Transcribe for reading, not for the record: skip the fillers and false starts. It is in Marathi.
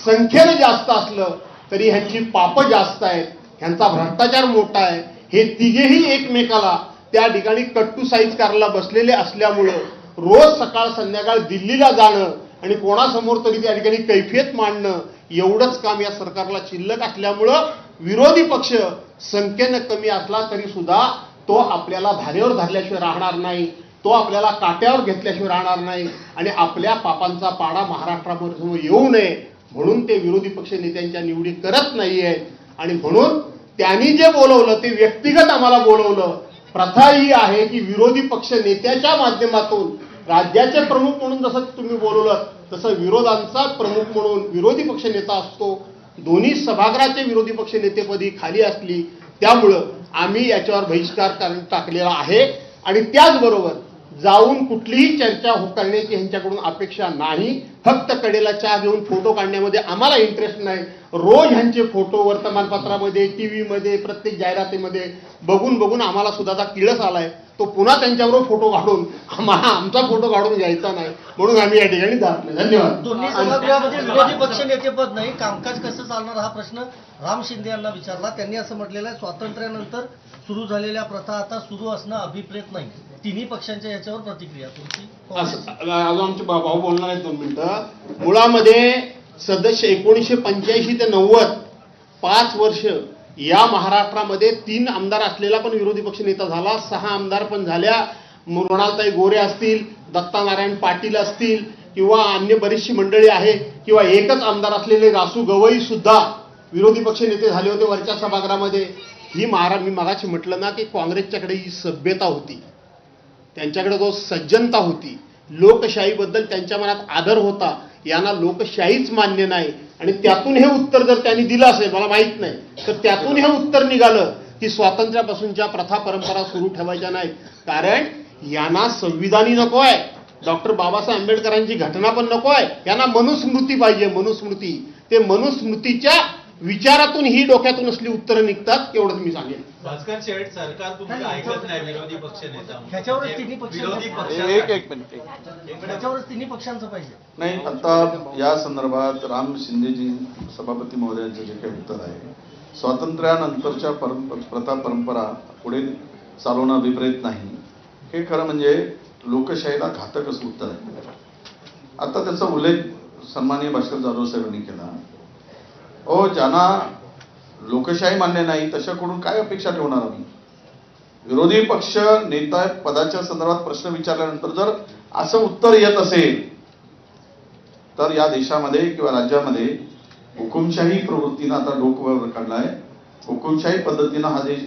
संख्येनं जास्त असलं तरी ह्यांची पापं जास्त आहेत, ह्यांचा भ्रष्टाचार मोठा आहे. हे तिघेही एकमेकाला त्या ठिकाणी कट्टू साईज करायला बसलेले असल्यामुळं रोज सकाळ संध्याकाळ दिल्लीला जाणं आणि कोणासमोर तरी त्या ठिकाणी कैफियत मांडणं एवढंच काम या सरकारला शिल्लक असल्यामुळं विरोधी पक्ष संख्येनं कमी असला तरी सुद्धा तो आपल्याला धारेवर धरल्याशिवाय राहणार नाही, तो आपल्याला काट्यावर घेतल्याशिवाय राहणार नाही आणि आपल्या पापांचा पाडा महाराष्ट्रासमोर येऊ नये म्हणून ते विरोधी पक्ष नेत्यांच्या निवडी करत नाहीयेत. आणि म्हणून त्यांनी जे बोलवलं ते व्यक्तिगत आम्हाला बोलवलं. प्रथा ही आहे की विरोधी पक्ष नेत्याच्या माध्यमातून राज्याचे प्रमुख म्हणून जसं तुम्ही बोलवलं तसं विरोधांचा प्रमुख म्हणून विरोधी पक्ष नेता असतो. दोन्ही सभागृहाचे विरोधी पक्ष नेतेपदी खाली असली त्यामुळं आम्ही याच्यावर बहिष्कार टाकलेला आहे. आणि त्याचबरोबर जाऊन कुठलीही चर्चा करण्याची ह्यांच्याकडून अपेक्षा नाही. फक्त कडेला चहा घेऊन फोटो काढण्यामध्ये आम्हाला इंटरेस्ट नाही. रोज ह्यांचे फोटो वर्तमानपत्रामध्ये, टीव्हीमध्ये, प्रत्येक जाहिरातीमध्ये बघून बघून आम्हाला सुद्धा किळस आलाय. तो पुन्हा त्यांच्याबरोबर फोटो काढून आम्हाला आमचा फोटो काढून घ्यायचा नाही म्हणून आम्ही या ठिकाणी जात नाही. धन्यवाद. दोन्ही सभागृहामध्ये विरोधी पक्ष नेतेपद नाही, कामकाज कसं चालणार हा प्रश्न राम शिंदे यांना विचारला. त्यांनी असं म्हटलेलं आहे, स्वातंत्र्यानंतर सुरू झालेल्या प्रथा आता सुरू असणं अभिप्रेत नाही. तिन्ही पक्षांच्या याच्यावर प्रतिक्रिया तुमची? अजून आमचे भाऊ बोलणार आहेत 2 मिनिटं. मुळामध्ये सदस्य 1985 ते 90 5 वर्ष या महाराष्ट्रामध्ये 3 आमदार असलेला पण विरोधी पक्ष नेता झाला, 6 आमदार पण झाल्या. मृणालताई गोरे असतील, दत्ता नारायण पाटील असतील किंवा अन्य बरीचशी मंडळी आहे किंवा एकच आमदार असलेले रासू गवई सुद्धा विरोधी पक्ष नेते झाले होते वरच्या सभागृहामध्ये. ही मी मगाशी म्हटलं ना की काँग्रेसच्याकडे ही सभ्यता होती, त्यांच्याकडे जो सज्जनता होती, लोकशाहीबद्दल त्यांच्या मनात आदर होता. यांना लोकशाहीच मान्य नाही आणि त्यातून हे उत्तर जर त्यांनी दिलं असेल मला माहित नाही तर त्यातून हे उत्तर निघालं की स्वातंत्र्यापासूनच्या प्रथा परंपरा सुरू ठेवायच्या नाहीत. कारण यांना संविधानी नको आहे, डॉक्टर बाबासाहेब आंबेडकरांची घटना पण नको आहे, यांना मनुस्मृती पाहिजे. मनुस्मृती, ते मनुस्मृतीच्या विचारातून ही डोक्यातून असली उत्तरं निघतात एवढंच मी सांगेन. भास्कर शेठ, सरकार तुमचं ऐकत नाही विरोधी पक्ष नेता. ह्याच्यावरच तिन्ही पक्ष एक मिनिट ह्याच्यावरच तिन्ही पक्षांचं पाहिजे. नाही, आता या संदर्भात राम शिंदेजी सभापती महोदयांचं जे काही उत्तर आहे, स्वातंत्र्यानंतरच्या प्रथा परंपरा पुढे चालवणं अभिप्रेत नाही, हे खरं म्हणजे लोकशाहीला घातक असं उत्तर आहे. आता त्याचा उल्लेख सन्माननीय भास्कर जाधव साहेबांनी केला. ज्यांना लोकशाही मान्य नाही तशाकडून काय अपेक्षा ठेवणार आम्ही? विरोधी पक्ष नेता पदाच्या संदर्भात प्रश्न विचारल्यानंतर जर असं उत्तर येत असेल तर या देशामध्ये किंवा राज्यामध्ये हुकुमशाही प्रवृत्तीनं आता डोकं वर काढलाय. हुकुमशाही पद्धतीनं हा देश